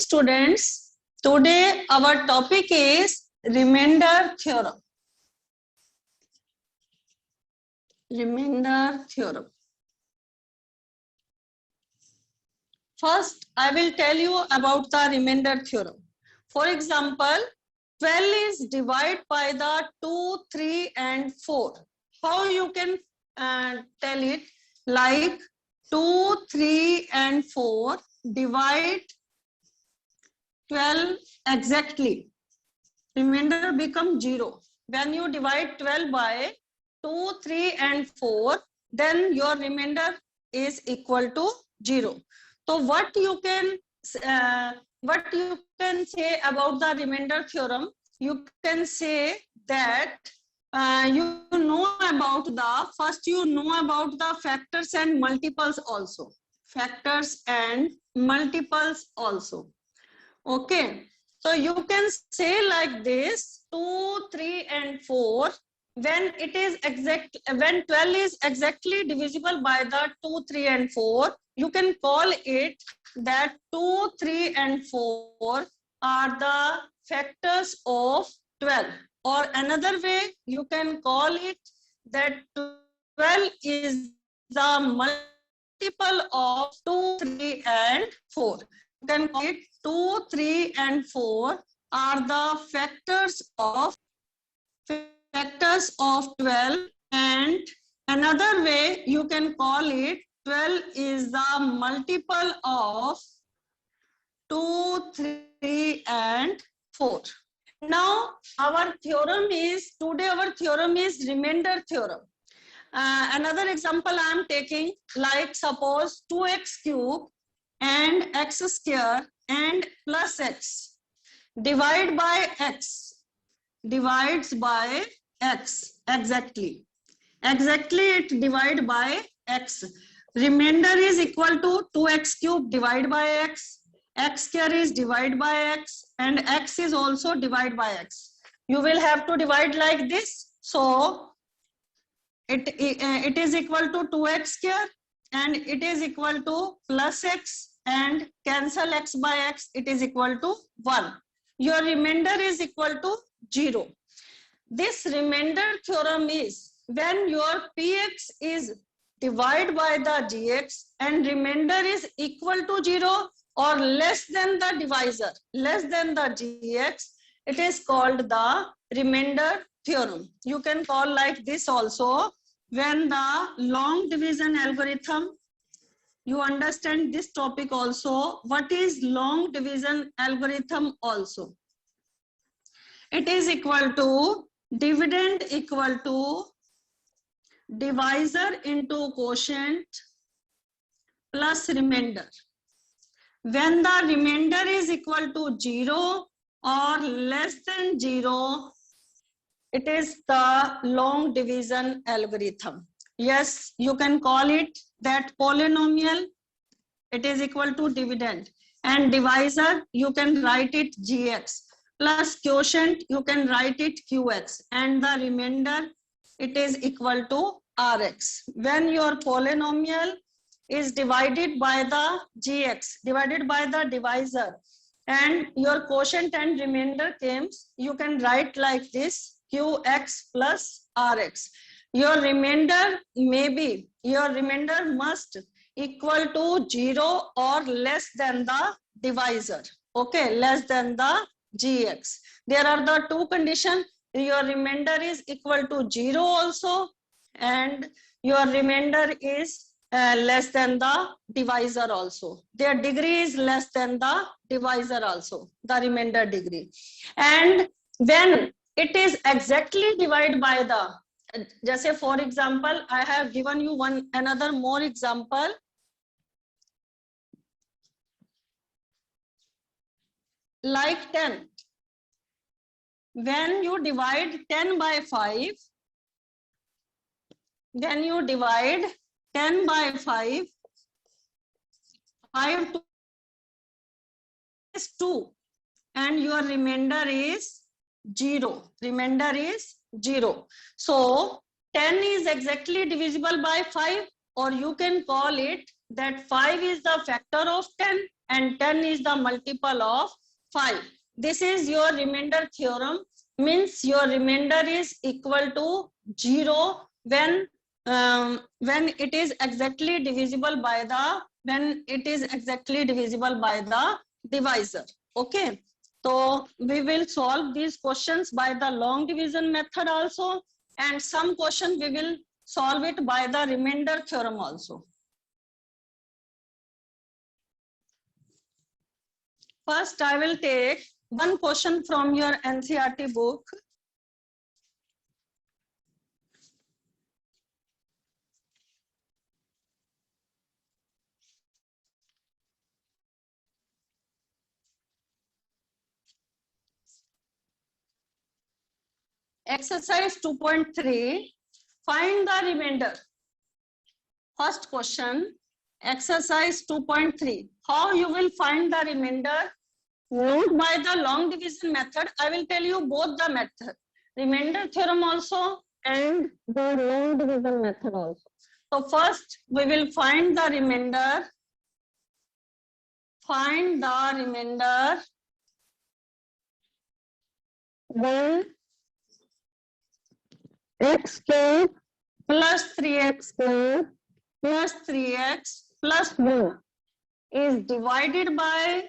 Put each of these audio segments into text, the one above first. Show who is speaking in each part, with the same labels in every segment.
Speaker 1: students. Today our topic is remainder theorem. Remainder theorem. First, I will tell you about the remainder theorem. For example, 12 is divided by the 2, 3 and 4. How you can tell it? Like 2, 3 and 4 divide 12 exactly. Remainder become 0. When you divide 12 by 2, 3 and 4, then your remainder is equal to 0. So what you can say about the remainder theorem? You can say that you know about the factors and multiples also. Factors and multiples also. Okay. So you can say like this: 2, 3 and 4. When 12 is exactly divisible by the 2, 3 and 4, you can call it that 2, 3 and 4 are the factors of 12. Or another way, you can call it that 12 is the multiple of 2, 3 and 4. You can call it 2, 3 and 4 are the factors of 12, and another way you can call it 12 is the multiple of 2, 3 and 4. Now our theorem is remainder theorem. Another example I am taking, like suppose 2x cube and x square and plus x divides by x exactly it divide by x. Remainder is equal to 2x cube divided by x square is divided by x, and x is also divided by x. You will have to divide like this. So it is equal to 2x square and it is equal to plus x, and cancel x by x, it is equal to 1. Your remainder is equal to 0. This remainder theorem is when your px is divided by the gx and remainder is equal to 0 or less than the divisor, less than the gx, it is called the remainder theorem. You can call like this also when the long division algorithm. You understand this topic also. What is long division algorithm also? It is equal to dividend equal to divisor into quotient plus remainder. When the remainder is equal to 0 or less than 0, it is the long division algorithm. Yes, you can call it that polynomial. It is equal to dividend, and divisor you can write it gx, plus quotient you can write it qx, and the remainder it is equal to rx. When your polynomial is divided by the gx, divided by the divisor, and your quotient and remainder comes, you can write like this: qx plus rx. Your remainder must equal to 0 or less than the divisor. Okay, less than the gx. There are the two conditions. Your remainder is equal to 0 also, and your remainder is less than the divisor also. Their degree is less than the divisor also, the remainder degree. And when it is exactly divided by the, just say for example, I have given you another more example. Like 10. When you divide 10 by 5, then you divide 10 by 5, 5 is 2, and your remainder is 0. Remainder is 0. So 10 is exactly divisible by 5, or you can call it that 5 is the factor of 10 and 10 is the multiple of 5. This is your remainder theorem, means your remainder is equal to 0 when it is exactly divisible by the divisor. Okay, so we will solve these questions by the long division method also, and some questions we will solve it by the remainder theorem also. First, I will take one question from your NCERT book. Exercise 2.3, find the remainder. First question, exercise 2.3. How you will find the remainder? Not by the long division method. I will tell you both the method, remainder theorem also and the long division method also. So first we will find the remainder. Find the remainder when x cube plus 3x square plus 3x plus 1 is divided by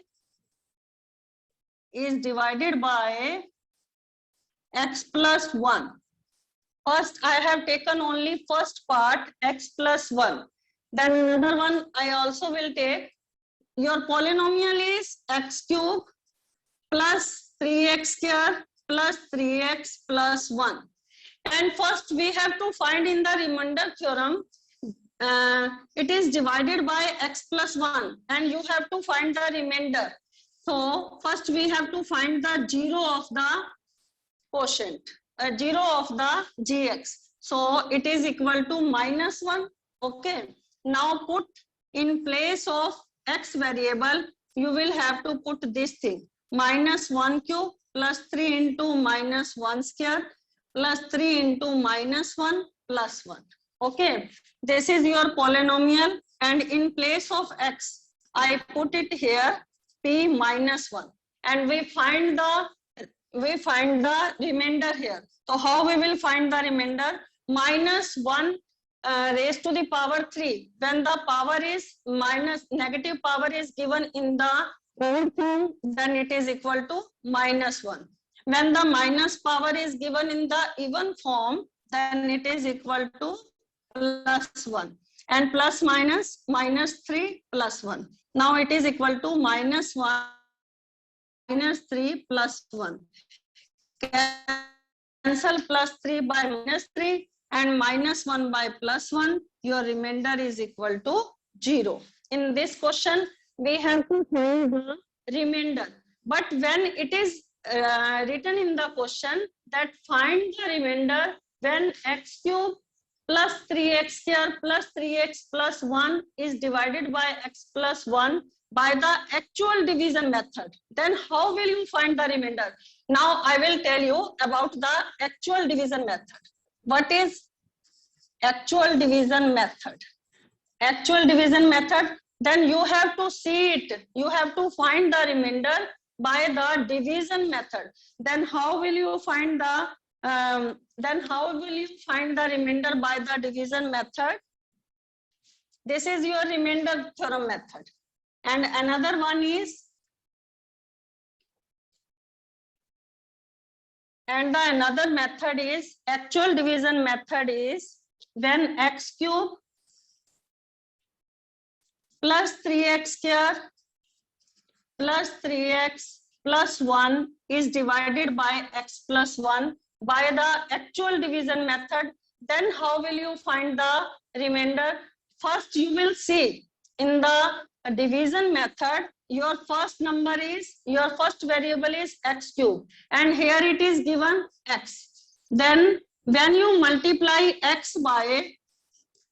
Speaker 1: x plus 1. First, I have taken only first part, x plus 1. Then another one I also will take. Your polynomial is x cube plus 3x square plus 3x plus 1. And first we have to find in the remainder theorem, it is divided by x plus 1 and you have to find the remainder. So first we have to find the 0 of the quotient, 0 of the gx. So it is equal to minus 1. Okay. Now put in place of x variable, you will have to put this thing, minus 1 cube plus 3 into minus 1 square plus 3 into minus 1 plus 1. Okay, this is your polynomial, and in place of x, I put it here p minus 1, and we find the remainder here. So how we will find the remainder? Minus 1 raised to the power 3. When the power is negative power is given in the whole form, then it is equal to minus 1. When the minus power is given in the even form, then it is equal to plus 1. And plus minus 3 plus 1. Now it is equal to minus 1 minus 3 plus 1. Cancel plus 3 by minus 3 and minus 1 by plus 1. Your remainder is equal to 0. In this question, we have to find the remainder. But when it is written in the question that find the remainder when x cube plus 3x square plus 3x plus 1 is divided by x plus 1 by the actual division method, then how will you find the remainder? Now I will tell you about the actual division method. What is actual division method? Actual division method, then you have to see it. You have to find the remainder by the division method. Then how will you find the remainder by the division method? This is your remainder theorem method. And another one is, and the another method is, actual division method is when x cube plus 3x square plus 3x plus 1 is divided by x plus 1 by the actual division method. Then how will you find the remainder? First you will see in the division method, your first variable is x cube, and here it is given x. Then when you multiply x by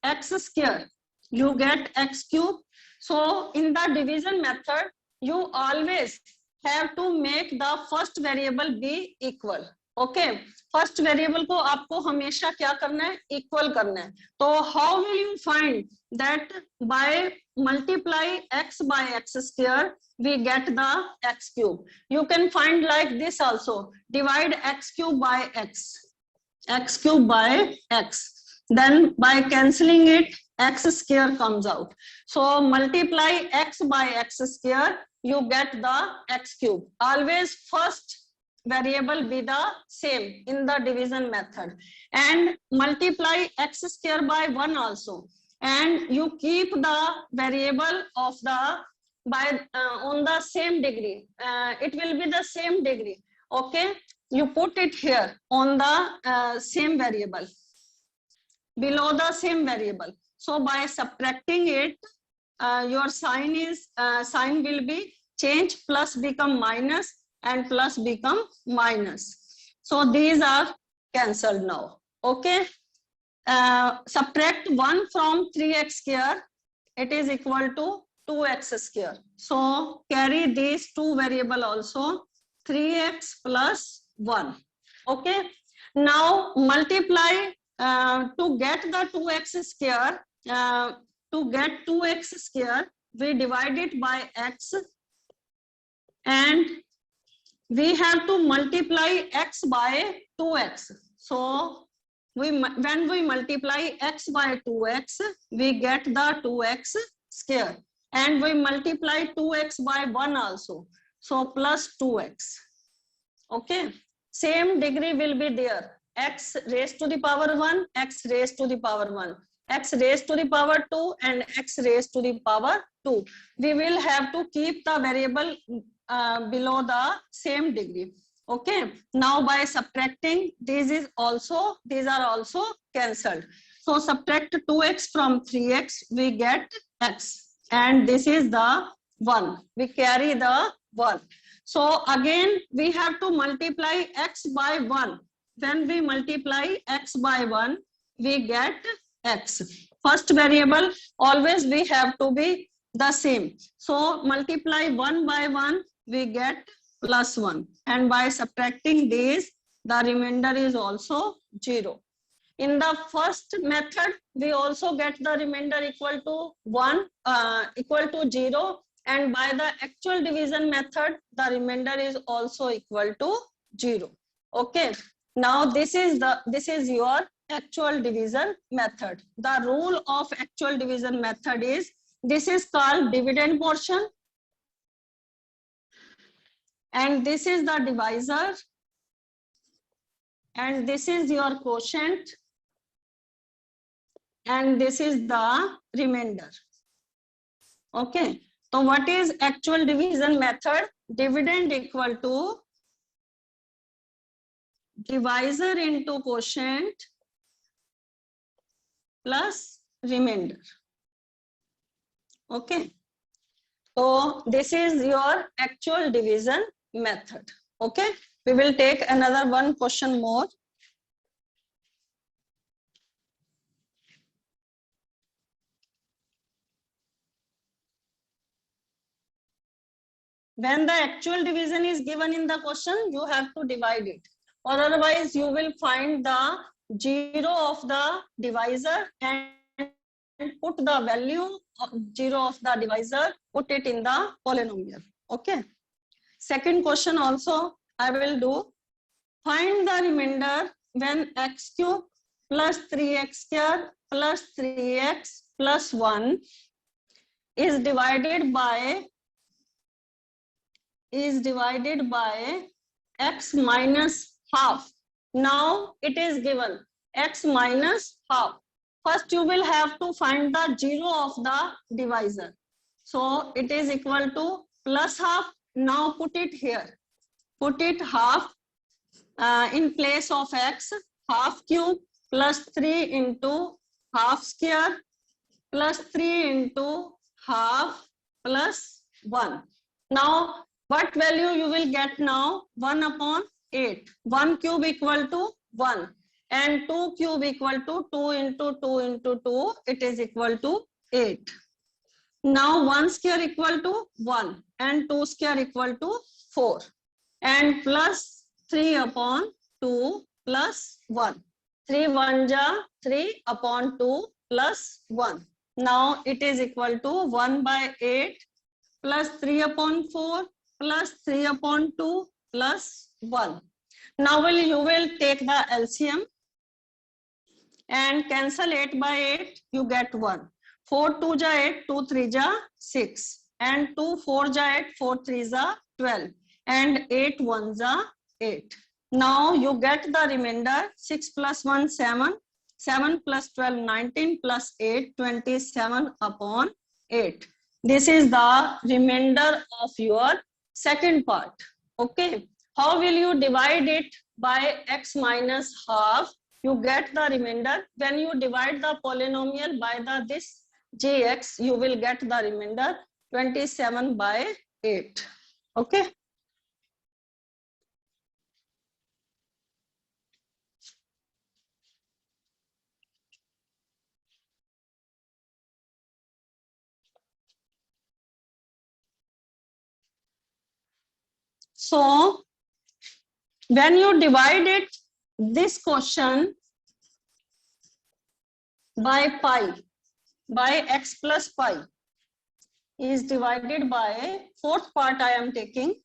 Speaker 1: x square, you get x cube. So in the division method, you always have to make the first variable be equal. Okay, first variable को आपको हमेशा क्या करना है, equal करना है. तो how will you find that? By multiply x by x square we get the x cube. You can find like this also, divide x cube by x cube by x, then by cancelling it x square comes out. So multiply x by x square, you get the x cube. Always first variable be the same in the division method, and multiply x square by 1 also, and you keep the variable of the by on the same degree. It will be the same degree. Okay, you put it here on the same variable, below the same variable. So by subtracting it, your sign is sign will be change, plus become minus, and plus become minus. So these are cancelled now. Okay, subtract 1 from 3x square, it is equal to 2x square. So carry these two variable also, 3x plus 1. Okay, now multiply to get the 2x square. To get 2x square, we divide it by x, and we have to multiply x by 2x. So when we multiply x by 2x, we get the 2x square, and we multiply 2x by 1 also, so plus 2x. Okay, same degree will be there, x raised to the power 1, x raised to the power 1, x raised to the power 2, and x raised to the power 2. We will have to keep the variable below the same degree. Okay, now by subtracting, these are also cancelled. So subtract 2x from 3x, we get x, and this is the 1, we carry the 1. So again we have to multiply x by 1. When we multiply x by 1, we get x. First variable always we have to be the same. So multiply 1 by 1, we get plus 1, and by subtracting these, the remainder is also 0. In the first method, we also get the remainder equal to 1, equal to 0, and by the actual division method, the remainder is also equal to 0. Okay, now this is your actual division method. The rule of actual division method is, this is called dividend portion, and this is the divisor, and this is your quotient, and this is the remainder. Okay, so what is actual division method? Dividend equal to divisor into quotient plus remainder. Okay, so this is your actual division method. Okay, we will take another one question more. When the actual division is given in the question, you have to divide it, or otherwise you will find the 0 of the divisor and put the value of 0 of the divisor, put it in the polynomial. Okay, second question also I will do. Find the remainder when x cube plus 3x square plus 3x plus 1 is divided by x minus half. Now it is given x minus half. First you will have to find the 0 of the divisor. So it is equal to plus half. Now put it here. Put it half in place of x, half cube plus 3 into half square plus 3 into half plus 1. Now what value you will get now? 1 upon 8. 1 cube equal to 1, and 2 cube equal to 2 into 2 into 2, it is equal to 8. Now 1 square equal to 1, and 2 square equal to 4, and plus 3 upon 2 plus 1. 3 1 ja 3 upon 2 plus 1. Now it is equal to 1 by 8 plus 3 upon 4 plus 3 upon 2 plus 1. Now you will take the LCM and cancel 8 by 8, you get 1. 4 2 ja 8, 2 3 ja 6, and 2 4 ja 8, 4 3 ja 12, and 8 1 ja 8. Now you get the remainder 6 plus 1 7, 7 plus 12 19 plus 8 27 upon 8. This is the remainder of your second part. Okay. How will you divide it by x minus half? You get the remainder. When you divide the polynomial by this gx, you will get the remainder 27 by 8. Okay. So when you divide it, this question by pi, by x plus pi is divided by, fourth part I am taking,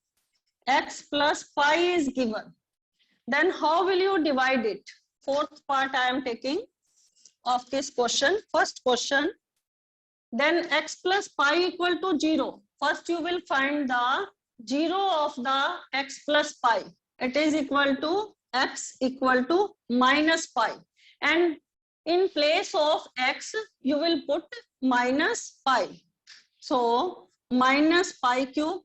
Speaker 1: x plus pi is given. Then how will you divide it? Fourth part I am taking of this question, first question. Then x plus pi equal to 0. First you will find the 0 of the x plus pi. It is equal to x equal to minus pi. And in place of x, you will put minus pi. So minus pi cube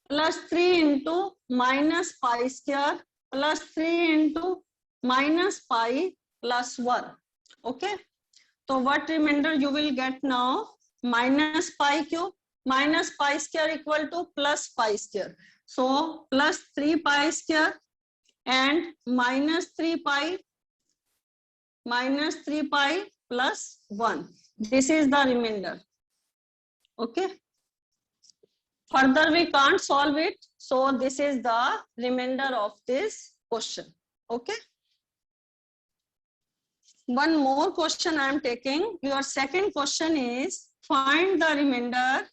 Speaker 1: plus 3 into minus pi square plus 3 into minus pi plus 1. Okay. So what remainder you will get now? Minus pi cube minus pi square equal to plus pi square. So plus 3 pi square and minus 3 pi plus 1. This is the remainder. Okay. Further we can't solve it. So this is the remainder of this question. Okay. One more question I am taking. Your second question is find the remainder.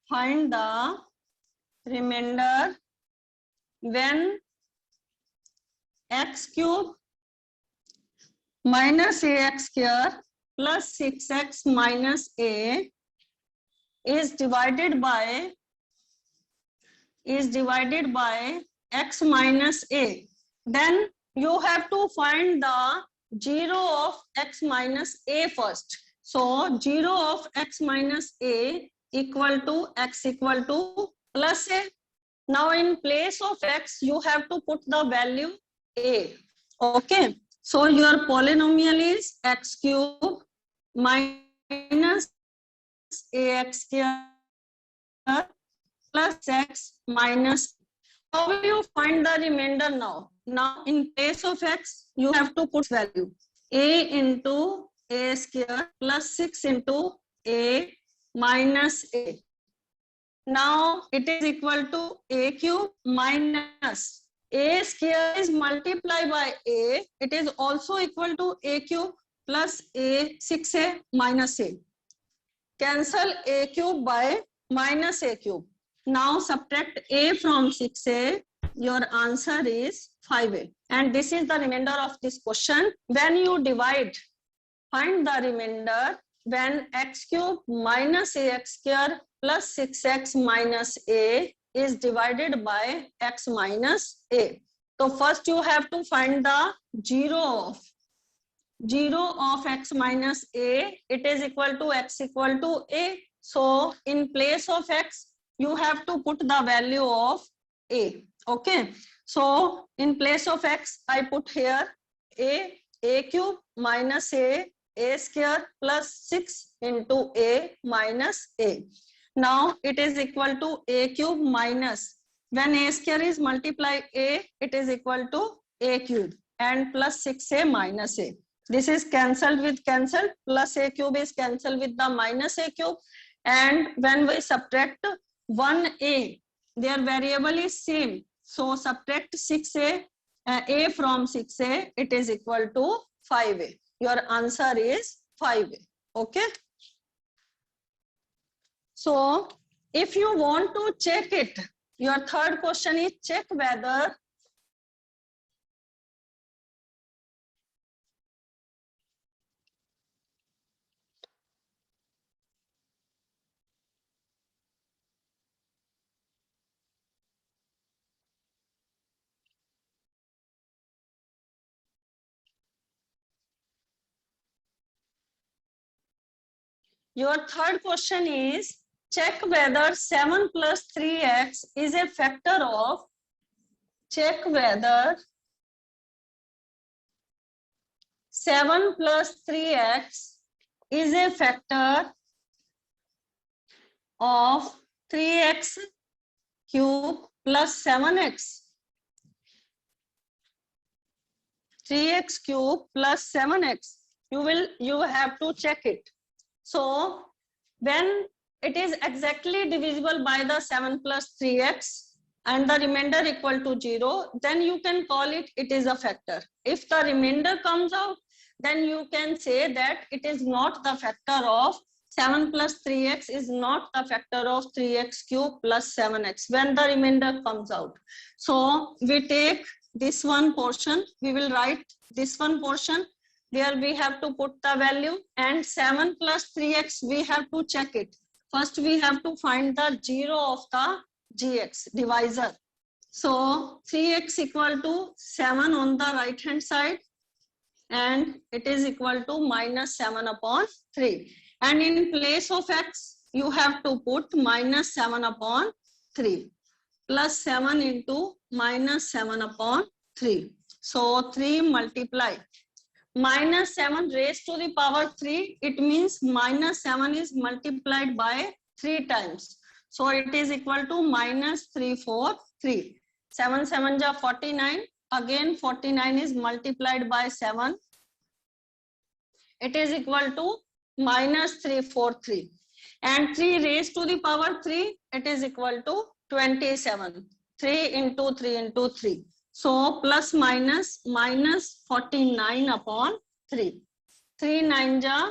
Speaker 1: Find the remainder when x cube minus ax square plus 6x minus a is divided by x minus a. Then you have to find the 0 of x minus a first. So 0 of x minus a equal to x equal to plus a. Now in place of x, you have to put the value a. Okay. So your polynomial is x cube minus ax square plus x minus. How will you find the remainder now? Now in place of x, you have to put value a into a square plus 6 into a minus a. Now it is equal to a cube minus a square is multiplied by a. It is also equal to a cube plus a 6a minus a. Cancel a cube by minus a cube. Now subtract a from 6a. Your answer is 5a. And this is the remainder of this question. When you divide, find the remainder when x cube minus ax square plus 6x minus a is divided by x minus a. So first you have to find the 0 of x minus a. It is equal to x equal to a. So in place of x, you have to put the value of a. Okay. So in place of x, I put here a cube minus a square plus 6 into a minus a. Now it is equal to a cube minus, when a square is multiplied a, it is equal to a cube and plus 6a minus a. This is cancelled with cancelled, plus a cube is cancelled with the minus a cube, and when we subtract 1a, their variable is same. So subtract 6a, a from 6a, it is equal to 5a. Your answer is 5a. Okay. So if you want to check it, your third question is check whether your third question is check whether 7 plus 3x is a factor of, check whether 7 plus 3x is a factor of 3x cube plus 7x. 3x cube plus 7x. You have to check it. So when it is exactly divisible by the 7 plus 3x and the remainder equal to 0, then you can call it is a factor. If the remainder comes out, then you can say that it is not the factor of 7 plus 3x is not the factor of 3x cube plus 7x when the remainder comes out. So we take this one portion, we will write this one portion where we have to put the value, and 7 plus 3x we have to check it. First we have to find the 0 of the gx divisor. So 3x equal to 7 on the right hand side and it is equal to minus 7 upon 3. And in place of x you have to put minus 7 upon 3 plus 7 into minus 7 upon 3. So 3 multiply. Minus 7 raised to the power 3, it means minus 7 is multiplied by 3 times. So it is equal to minus 343. 7 7 ja 49. Again 49 is multiplied by 7. It is equal to minus 343. And 3 raised to the power 3, it is equal to 27. 3 into 3 into 3. So plus minus 49 upon 3. 3 9 ja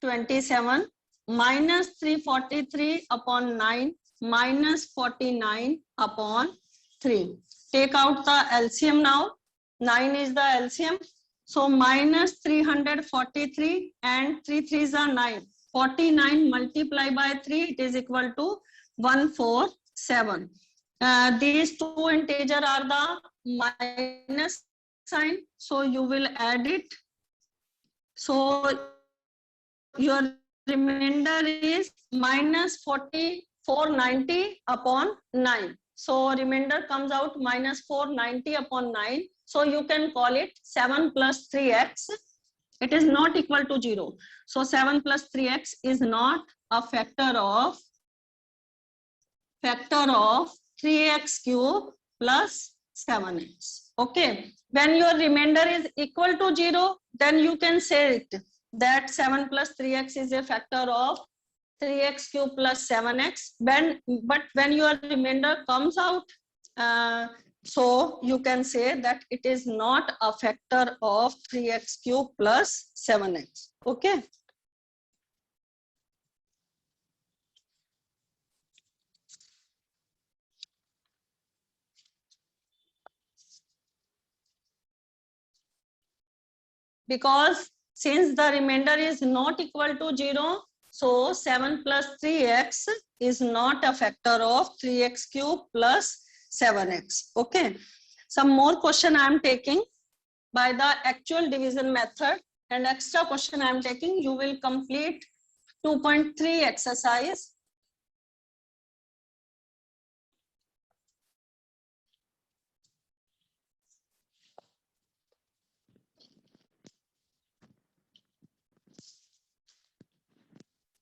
Speaker 1: 27 minus 343 upon 9 minus 49 upon 3. Take out the LCM now. 9 is the LCM. So minus 343 and 3 3s are 9. 49 multiplied by 3, it is equal to 147. These two integer are the minus sign, so you will add it. So your remainder is minus 490 upon 9. So remainder comes out minus 490 upon 9. So you can call it 7 plus 3x. It is not equal to 0. So 7 plus 3x is not a factor of 3x cube plus 7x. Okay. When your remainder is equal to 0, then you can say it that 7 plus 3x is a factor of 3x cube plus 7x. But when your remainder comes out, so you can say that it is not a factor of 3x cube plus 7x. Okay. Because since the remainder is not equal to 0, so 7 plus 3x is not a factor of 3x cube plus 7x. Okay. Some more question I am taking by the actual division method, and extra question I am taking. You will complete 2.3 exercise.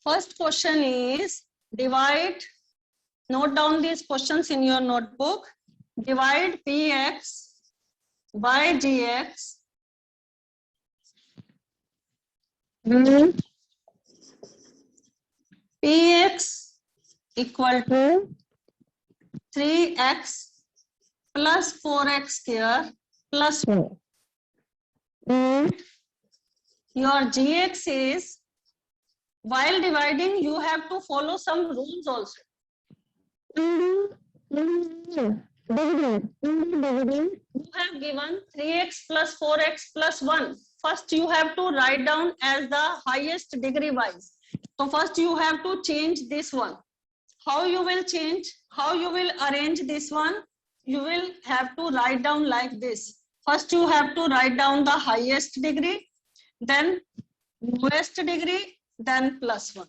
Speaker 1: First question is divide. Note down these questions in your notebook. Divide px by gx px equal to 3x plus 4x square plus 4. Your gx is, while dividing, you have to follow some rules also. You have given 3x plus 4x plus 1. First, you have to write down as the highest degree wise. So first you have to change this one. How you will change? How you will arrange this one? You will have to write down like this. First you have to write down the highest degree, then lowest degree, then plus 1.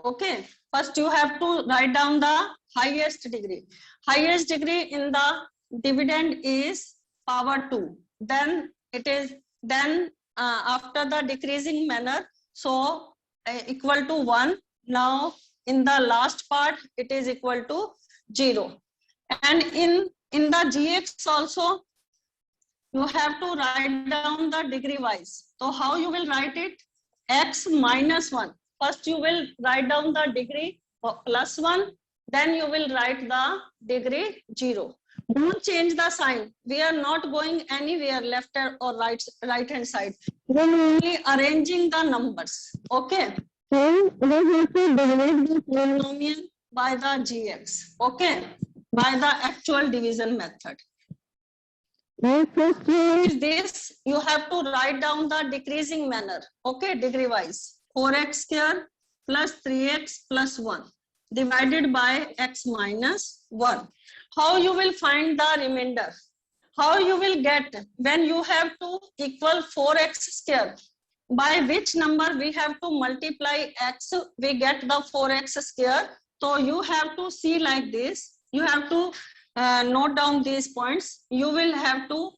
Speaker 1: Okay. First you have to write down the highest degree. Highest degree in the dividend is power 2. Then it is, then after the decreasing manner, so equal to 1. Now in the last part it is equal to 0. And in the gx also you have to write down the degree wise. So how you will write it? X minus 1. First you will write down the degree plus 1, then you will write the degree 0. Don't change the sign. We are not going anywhere left or right hand side. We are only arranging the numbers. Okay. Polynomial by the gx. Okay. By the actual division method. Is this, you have to write down the decreasing manner. Okay, degree wise. 4x square plus 3x plus 1 divided by x minus 1. How you will find the remainder? How you will get when you have to equal 4x square? By which number we have to multiply x, we get the 4x square. So you have to see like this. You have to note down these points. You will have to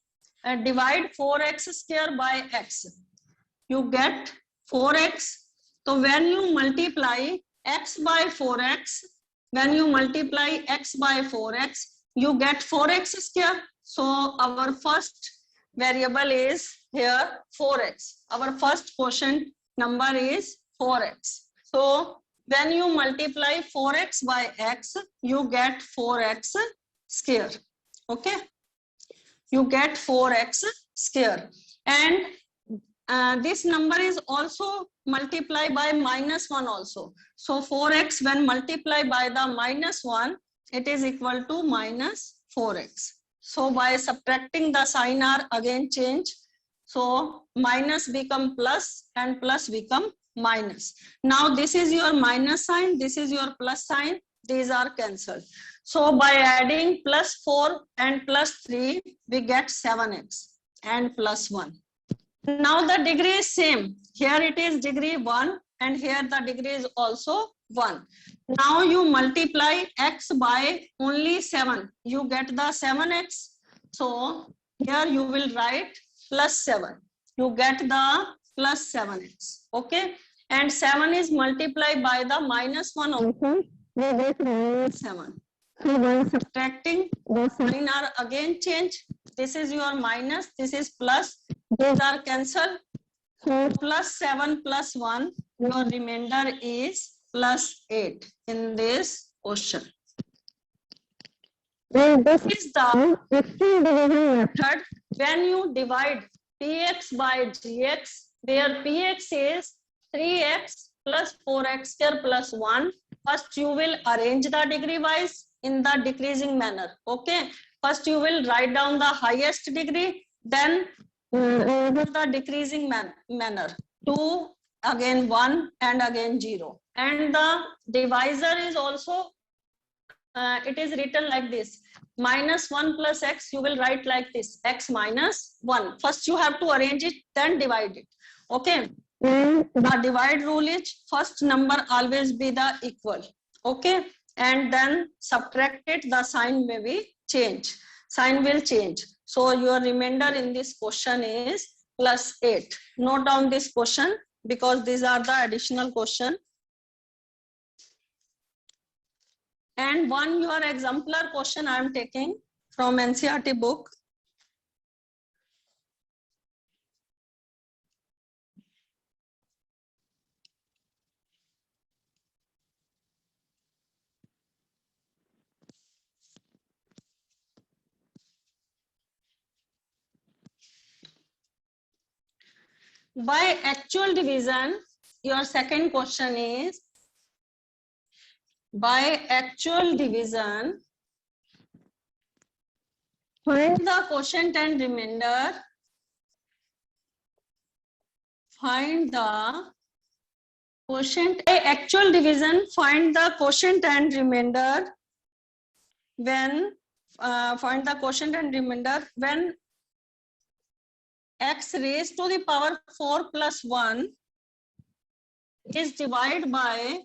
Speaker 1: divide 4x square by x. You get 4x. So when you multiply x by 4x, when you multiply x by 4x, you get 4x square. So our first variable is here 4x. Our first quotient number is 4x. So when you multiply 4x by x, you get 4x square. Okay. You get 4x square. And this number is also multiplied by minus 1 also. So 4x when multiplied by the minus 1, it is equal to minus 4x. So by subtracting, the sign are again change. So minus become plus and plus become minus. Now this is your minus sign, this is your plus sign, these are cancelled. So by adding plus 4 and plus 3, we get 7x and plus 1. Now the degree is same. Here it is degree 1 and here the degree is also 1. Now you multiply x by only 7. You get the 7x. So here you will write plus 7. You get the plus 7x. Okay. And 7 is multiplied by the minus 1 also. We get minus 7. So by subtracting, the sign are again change. This is your minus, this is plus. Those are cancelled. So plus 7 plus 1, your remainder is plus 8 in this question. This is the method when you divide px by gx, where px is 3x plus 4x square plus 1. First you will arrange the degree wise in the decreasing manner. Okay. First you will write down the highest degree, then the decreasing manner. 2, again 1 and again 0. And the divisor is also, it is written like this. Minus 1 plus x, you will write like this. X minus 1. First you have to arrange it, then divide it. Okay. The divide rule is first number always be the equal. Okay. And then subtract it, the sign may be change. Sign will change. So your remainder in this question is plus 8. Note down this question because these are the additional question. And one your exemplar question I am taking from NCERT book. by actual division, your second question is, by actual division, find the quotient and remainder. Find the quotient. By actual division, find the quotient and remainder when find the quotient and remainder when x raised to the power 4 plus 1 is divided by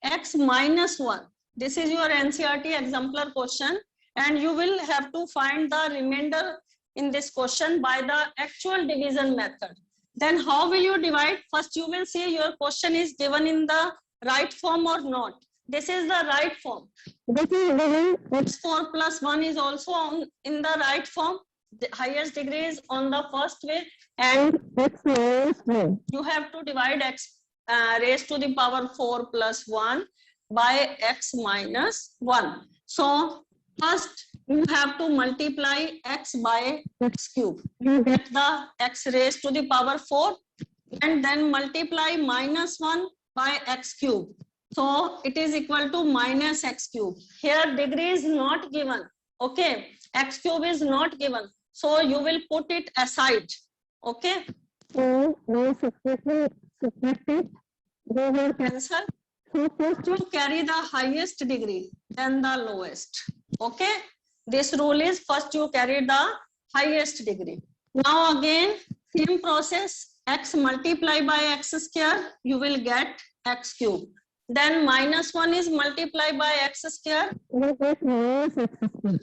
Speaker 1: x minus 1. This is your NCERT exemplar question, and you will have to find the remainder in this question by the actual division method. Then how will you divide? First you will see your question is given in the right form or not. This is the right form. X 4 plus 1 is also in the right form. The highest degree is on the first way, and x minus 1. You have to divide x raised to the power 4 plus 1 by x minus 1. So first you have to multiply x by x cube. You get the x raised to the power 4, and then multiply minus 1 by x cube. So it is equal to minus x cube. Here degree is not given. Okay, x cube is not given. So you will put it aside. Okay. So now subtract it. They will cancel. So first you carry the highest degree, then the lowest. Okay. This rule is first you carry the highest degree. Now again, same process. X multiply by x square, you will get x cube. Then minus 1 is multiplied by x square. You get minus x square.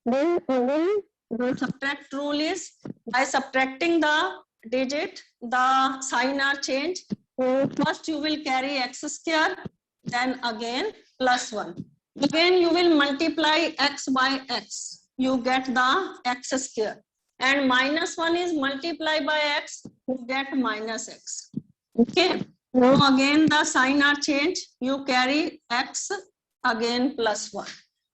Speaker 1: Then again, the subtract rule is by subtracting the digit, the sign are changed. So first you will carry x square, then again plus 1. Again you will multiply x by x. You get the x square. And minus 1 is multiplied by x, you get minus x. Okay. Now again the sign are changed. You carry x again plus 1.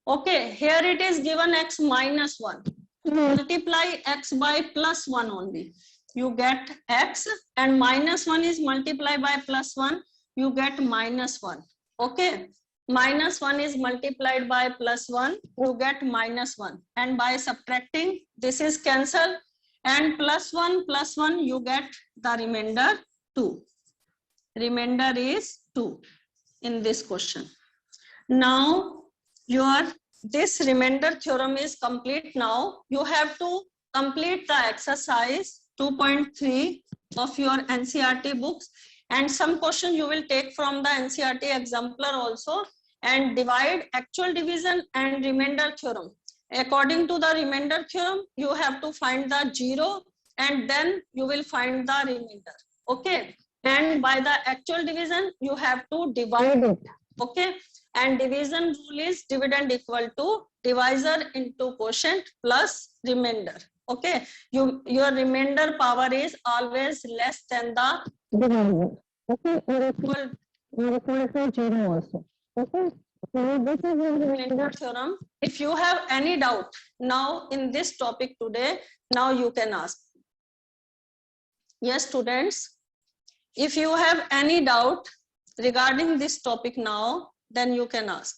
Speaker 1: Okay. Here it is given x minus 1. Multiply x by plus 1 only. You get x, and minus 1 is multiplied by plus 1. You get minus 1. Okay. Minus 1 is multiplied by plus 1. You get minus 1. And by subtracting, this is cancelled. And plus 1 you get the remainder 2. Remainder is 2 in this question. Now this remainder theorem is complete. Now you have to complete the exercise 2.3 of your NCERT books, and some question you will take from the NCERT exemplar also, and divide actual division and remainder theorem. According to the remainder theorem, you have to find the 0, and then you will find the remainder. Okay. And by the actual division, you have to divide it. Okay. And division rule is dividend equal to divisor into quotient plus remainder. Okay. Your remainder power is always less than the divisor. Okay. Equal to 0 also. Okay. So this is your remainder theorem. If you have any doubt now in this topic today, now you can ask. Yes, students. If you have any doubt regarding this topic now, then you can ask.